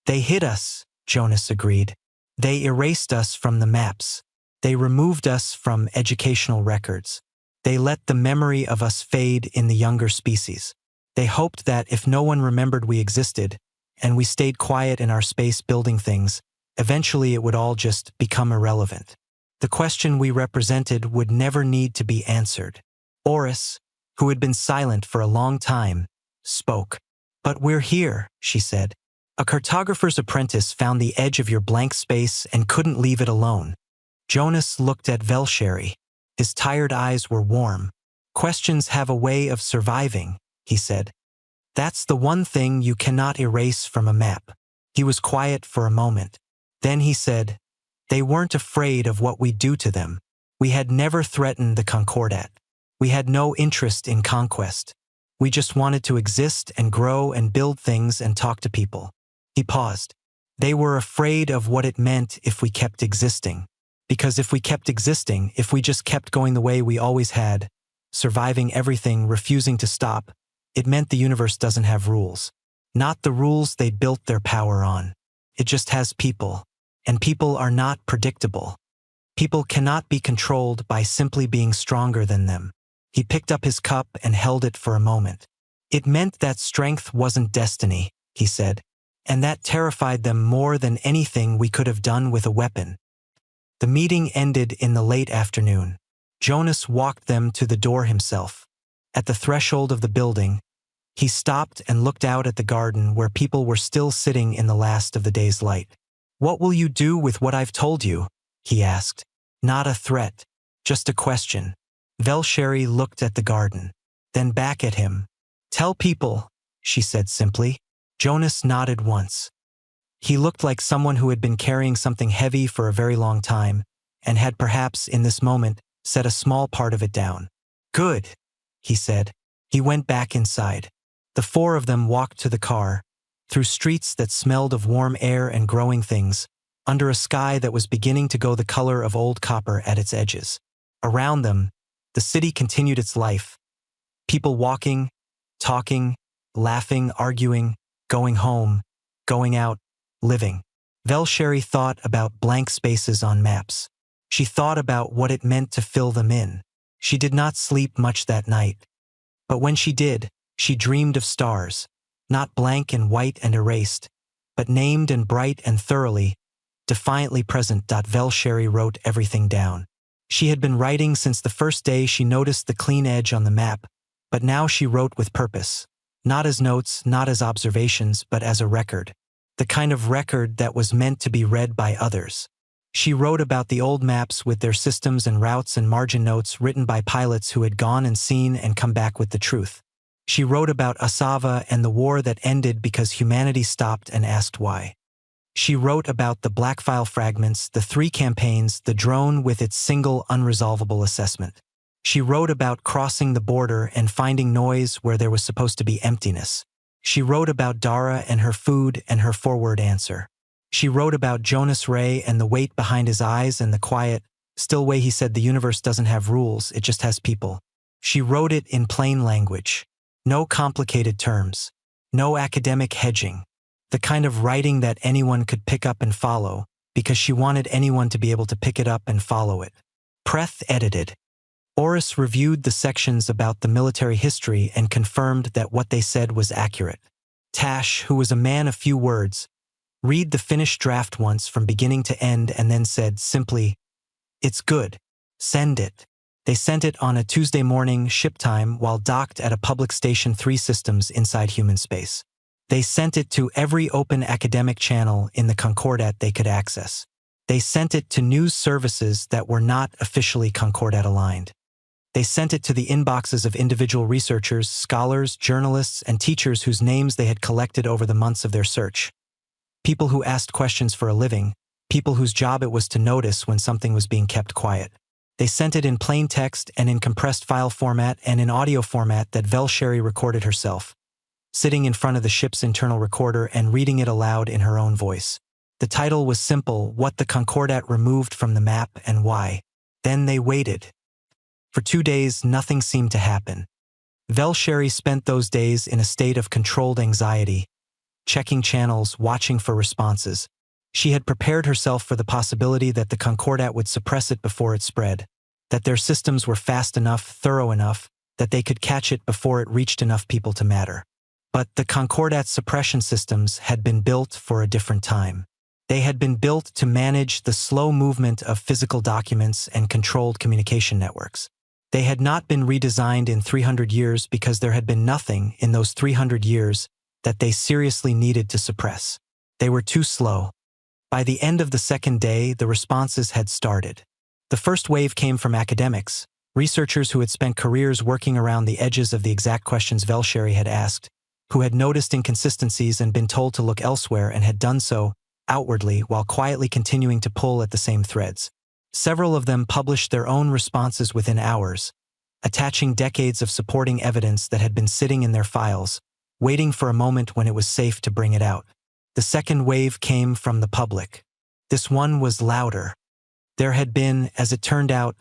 They hid us, Jonas agreed. They erased us from the maps. They removed us from educational records. They let the memory of us fade in the younger species. They hoped that if no one remembered we existed, and we stayed quiet in our space building things, eventually it would all just become irrelevant. The question we represented would never need to be answered. Oris, who had been silent for a long time, spoke. But we're here, she said. A cartographer's apprentice found the edge of your blank space and couldn't leave it alone. Jonas looked at Velsheri. His tired eyes were warm. Questions have a way of surviving, he said. That's the one thing you cannot erase from a map. He was quiet for a moment. Then he said, they weren't afraid of what we'd do to them. We had never threatened the Concordat. We had no interest in conquest. We just wanted to exist and grow and build things and talk to people. He paused. They were afraid of what it meant if we kept existing. Because if we kept existing, if we just kept going the way we always had, surviving everything, refusing to stop, it meant the universe doesn't have rules. Not the rules they built their power on. It just has people. And people are not predictable. People cannot be controlled by simply being stronger than them. He picked up his cup and held it for a moment. It meant that strength wasn't destiny, he said, and that terrified them more than anything we could have done with a weapon. The meeting ended in the late afternoon. Jonas walked them to the door himself. At the threshold of the building, he stopped and looked out at the garden where people were still sitting in the last of the day's light. What will you do with what I've told you? He asked. Not a threat, just a question. Velsheri looked at the garden, then back at him. Tell people, she said simply. Jonas nodded once. He looked like someone who had been carrying something heavy for a very long time, and had perhaps, in this moment, set a small part of it down. Good, he said. He went back inside. The four of them walked to the car, through streets that smelled of warm air and growing things, under a sky that was beginning to go the color of old copper at its edges. Around them, the city continued its life. People walking, talking, laughing, arguing, going home, going out, living. Velsheri thought about blank spaces on maps. She thought about what it meant to fill them in. She did not sleep much that night. But when she did, she dreamed of stars, not blank and white and erased, but named and bright and thoroughly, defiantly present. Velsheri wrote everything down. She had been writing since the first day she noticed the clean edge on the map, but now she wrote with purpose. Not as notes, not as observations, but as a record. The kind of record that was meant to be read by others. She wrote about the old maps with their systems and routes and margin notes written by pilots who had gone and seen and come back with the truth. She wrote about Asava and the war that ended because humanity stopped and asked why. She wrote about the black file fragments, the 3 campaigns, the drone with its single unresolvable assessment. She wrote about crossing the border and finding noise where there was supposed to be emptiness. She wrote about Dara and her food and her forward answer. She wrote about Jonas Ray and the weight behind his eyes and the quiet, still way he said the universe doesn't have rules, it just has people. She wrote it in plain language. No complicated terms. No academic hedging. The kind of writing that anyone could pick up and follow, because she wanted anyone to be able to pick it up and follow it. Preth edited. Oris reviewed the sections about the military history and confirmed that what they said was accurate. Tash, who was a man of few words, read the finished draft once from beginning to end and then said simply, "It's good. Send it." They sent it on a Tuesday morning, ship time, while docked at a public station 3 systems inside human space. They sent it to every open academic channel in the Concordat they could access. They sent it to news services that were not officially Concordat-aligned. They sent it to the inboxes of individual researchers, scholars, journalists, and teachers whose names they had collected over the months of their search. People who asked questions for a living, people whose job it was to notice when something was being kept quiet. They sent it in plain text and in compressed file format and in audio format that Velsheri recorded herself, sitting in front of the ship's internal recorder and reading it aloud in her own voice. The title was simple: What the Concordat Removed from the Map and Why. Then they waited. For 2 days, nothing seemed to happen. Velsheri spent those days in a state of controlled anxiety, checking channels, watching for responses. She had prepared herself for the possibility that the Concordat would suppress it before it spread, that their systems were fast enough, thorough enough, that they could catch it before it reached enough people to matter. But the Concordat suppression systems had been built for a different time. They had been built to manage the slow movement of physical documents and controlled communication networks. They had not been redesigned in 300 years because there had been nothing in those 300 years that they seriously needed to suppress. They were too slow. By the end of the second day, the responses had started. The first wave came from academics, researchers who had spent careers working around the edges of the exact questions Velsheri had asked, who had noticed inconsistencies and been told to look elsewhere and had done so outwardly while quietly continuing to pull at the same threads. Several of them published their own responses within hours, attaching decades of supporting evidence that had been sitting in their files, waiting for a moment when it was safe to bring it out. The second wave came from the public. This one was louder. There had been, as it turned out,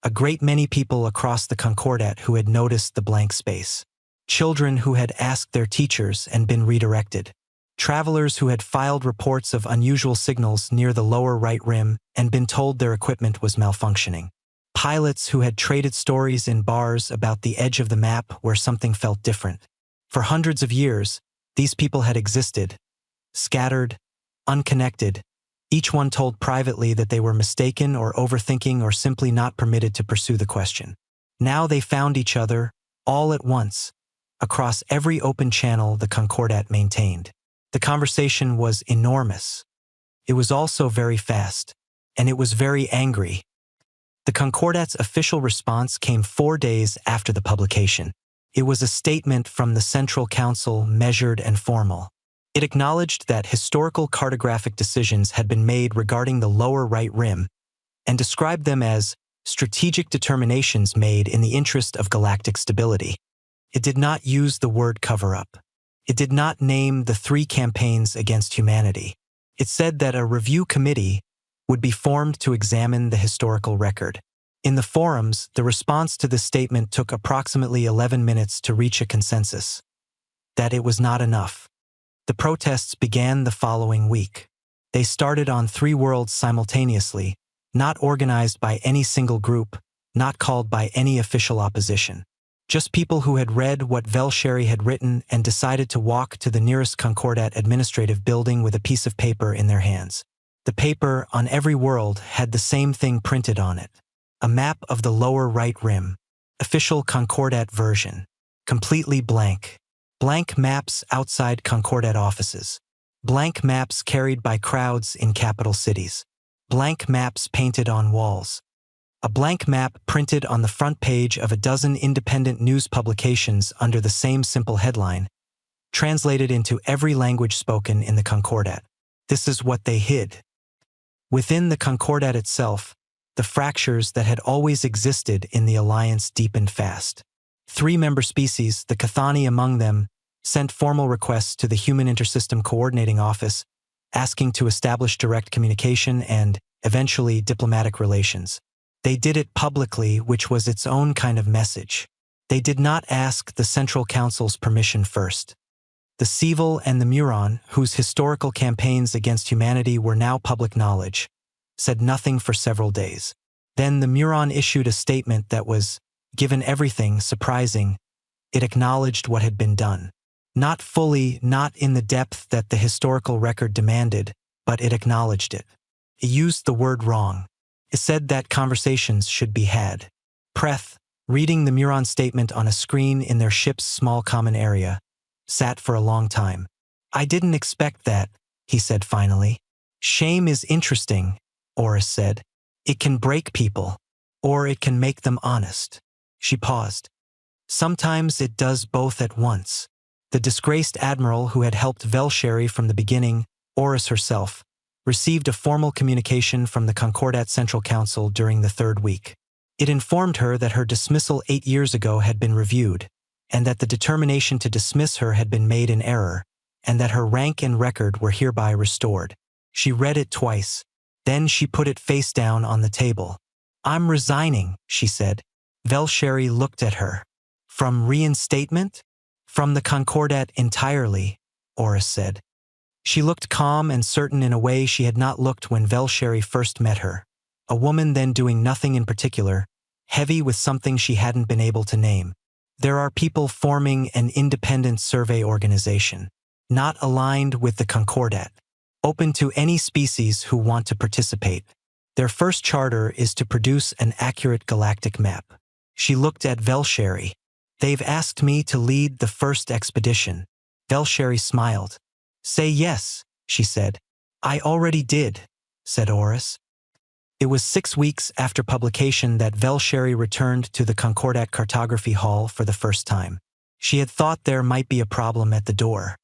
a great many people across the Concordat who had noticed the blank space. Children who had asked their teachers and been redirected. Travelers who had filed reports of unusual signals near the lower right rim and been told their equipment was malfunctioning. Pilots who had traded stories in bars about the edge of the map where something felt different. For hundreds of years, these people had existed, scattered, unconnected, each one told privately that they were mistaken or overthinking or simply not permitted to pursue the question. Now they found each other, all at once, across every open channel the Concordat maintained. The conversation was enormous. It was also very fast, and it was very angry. The Concordat's official response came 4 days after the publication. It was a statement from the Central Council, measured and formal. It acknowledged that historical cartographic decisions had been made regarding the lower right rim and described them as strategic determinations made in the interest of galactic stability. It did not use the word cover-up. It did not name the 3 campaigns against humanity. It said that a review committee would be formed to examine the historical record. In the forums, the response to this statement took approximately 11 minutes to reach a consensus. That it was not enough. The protests began the following week. They started on 3 worlds simultaneously, not organized by any single group, not called by any official opposition. Just people who had read what Velsheri had written and decided to walk to the nearest Concordat administrative building with a piece of paper in their hands. The paper, on every world, had the same thing printed on it. A map of the lower right rim. Official Concordat version. Completely blank. Blank maps outside Concordat offices. Blank maps carried by crowds in capital cities. Blank maps painted on walls. A blank map printed on the front page of a dozen independent news publications under the same simple headline, translated into every language spoken in the Concordat. This is what they hid. Within the Concordat itself, the fractures that had always existed in the alliance deepened fast. 3 member species, the Cathani among them, sent formal requests to the Human Intersystem Coordinating Office, asking to establish direct communication and, eventually, diplomatic relations. They did it publicly, which was its own kind of message. They did not ask the Central Council's permission first. The Civil and the Muron, whose historical campaigns against humanity were now public knowledge, said nothing for several days. Then the Muron issued a statement that was, given everything, surprising. It acknowledged what had been done. Not fully, not in the depth that the historical record demanded, but it acknowledged it. It used the word wrong. It said that conversations should be had. Preth, reading the Muron statement on a screen in their ship's small common area, sat for a long time. "I didn't expect that," he said finally. "Shame is interesting, Oris said. It can break people, or it can make them honest. She paused. Sometimes it does both at once. The disgraced admiral who had helped Velsheri from the beginning, Oris herself, received a formal communication from the Concordat Central Council during the third week. It informed her that her dismissal 8 years ago had been reviewed, and that the determination to dismiss her had been made in error, and that her rank and record were hereby restored. She read it twice. Then she put it face down on the table. I'm resigning, she said. Velsheri looked at her. From reinstatement? From the Concordat entirely, Oris said. She looked calm and certain in a way she had not looked when Velsheri first met her. A woman then doing nothing in particular, heavy with something she hadn't been able to name. There are people forming an independent survey organization, not aligned with the Concordat, open to any species who want to participate. Their first charter is to produce an accurate galactic map. She looked at Velsheri. They've asked me to lead the first expedition. Velsheri smiled. Say yes, she said. I already did, said Oris. It was 6 weeks after publication that Velsheri returned to the Concordat Cartography Hall for the first time. She had thought there might be a problem at the door.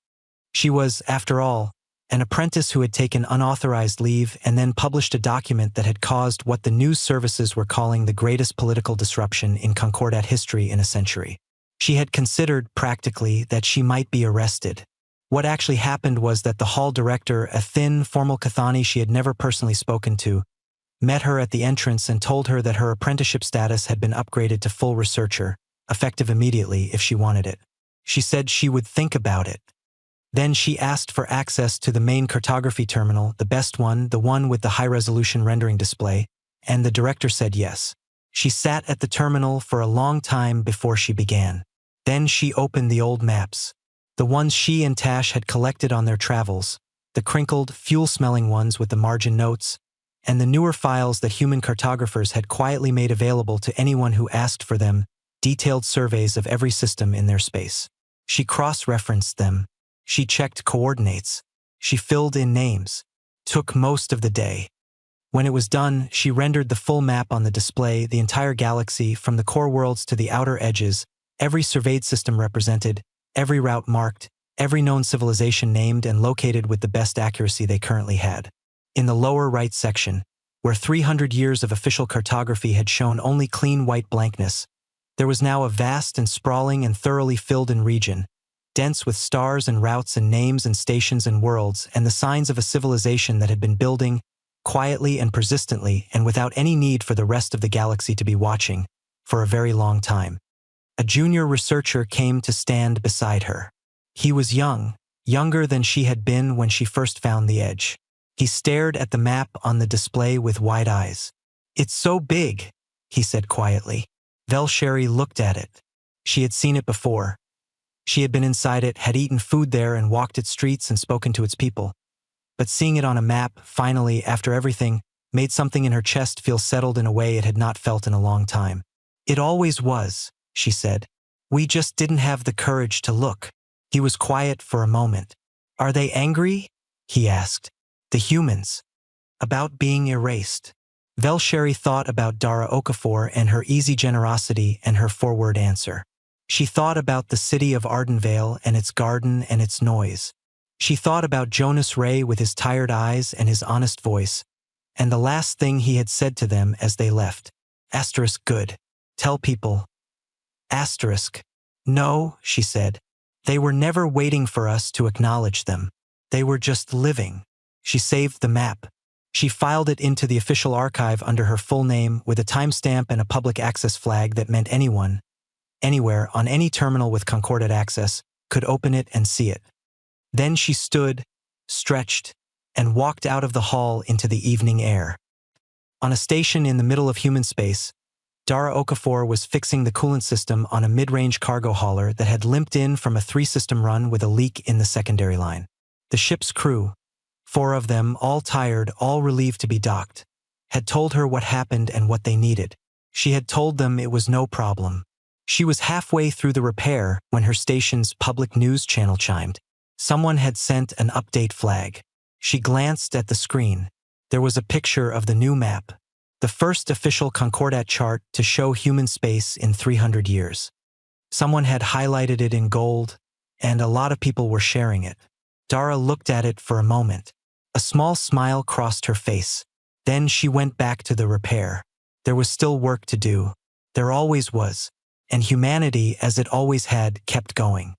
She was, after all, an apprentice who had taken unauthorized leave and then published a document that had caused what the news services were calling the greatest political disruption in Concordat history in a century. She had considered, practically, that she might be arrested. What actually happened was that the hall director, a thin, formal Cathani she had never personally spoken to, met her at the entrance and told her that her apprenticeship status had been upgraded to full researcher, effective immediately if she wanted it. She said she would think about it. Then she asked for access to the main cartography terminal, the best one, the one with the high-resolution rendering display, and the director said yes. She sat at the terminal for a long time before she began. Then she opened the old maps, the ones she and Tash had collected on their travels, the crinkled, fuel-smelling ones with the margin notes, and the newer files that human cartographers had quietly made available to anyone who asked for them, detailed surveys of every system in their space. She cross-referenced them. She checked coordinates. She filled in names. Took most of the day. When it was done, she rendered the full map on the display, the entire galaxy, from the core worlds to the outer edges, every surveyed system represented, every route marked, every known civilization named and located with the best accuracy they currently had. In the lower right section, where 300 years of official cartography had shown only clean white blankness, there was now a vast and sprawling and thoroughly filled-in region, dense with stars and routes and names and stations and worlds and the signs of a civilization that had been building, quietly and persistently and without any need for the rest of the galaxy to be watching, for a very long time. A junior researcher came to stand beside her. He was young, younger than she had been when she first found the edge. He stared at the map on the display with wide eyes. It's so big, he said quietly. Velsheri looked at it. She had seen it before. She had been inside it, had eaten food there and walked its streets and spoken to its people. But seeing it on a map, finally, after everything, made something in her chest feel settled in a way it had not felt in a long time. It always was, she said. We just didn't have the courage to look. He was quiet for a moment. Are they angry? He asked. The humans. About being erased. Velsheri thought about Dara Okafor and her easy generosity and her forward answer. She thought about the city of Ardenvale and its garden and its noise. She thought about Jonas Ray with his tired eyes and his honest voice, and the last thing he had said to them as they left. Asterisk good. Tell people. Asterisk. No, she said. They were never waiting for us to acknowledge them. They were just living. She saved the map. She filed it into the official archive under her full name with a timestamp and a public access flag that meant anyone, anywhere, on any terminal with Concordat access, could open it and see it. Then she stood, stretched, and walked out of the hall into the evening air. On a station in the middle of human space, Dara Okafor was fixing the coolant system on a mid-range cargo hauler that had limped in from a 3-system run with a leak in the secondary line. The ship's crew, 4 of them, all tired, all relieved to be docked, had told her what happened and what they needed. She had told them it was no problem. She was halfway through the repair when her station's public news channel chimed. Someone had sent an update flag. She glanced at the screen. There was a picture of the new map, the first official Concordat chart to show human space in 300 years. Someone had highlighted it in gold, and a lot of people were sharing it. Dara looked at it for a moment. A small smile crossed her face. Then she went back to the repair. There was still work to do. There always was. And humanity, as it always had, kept going.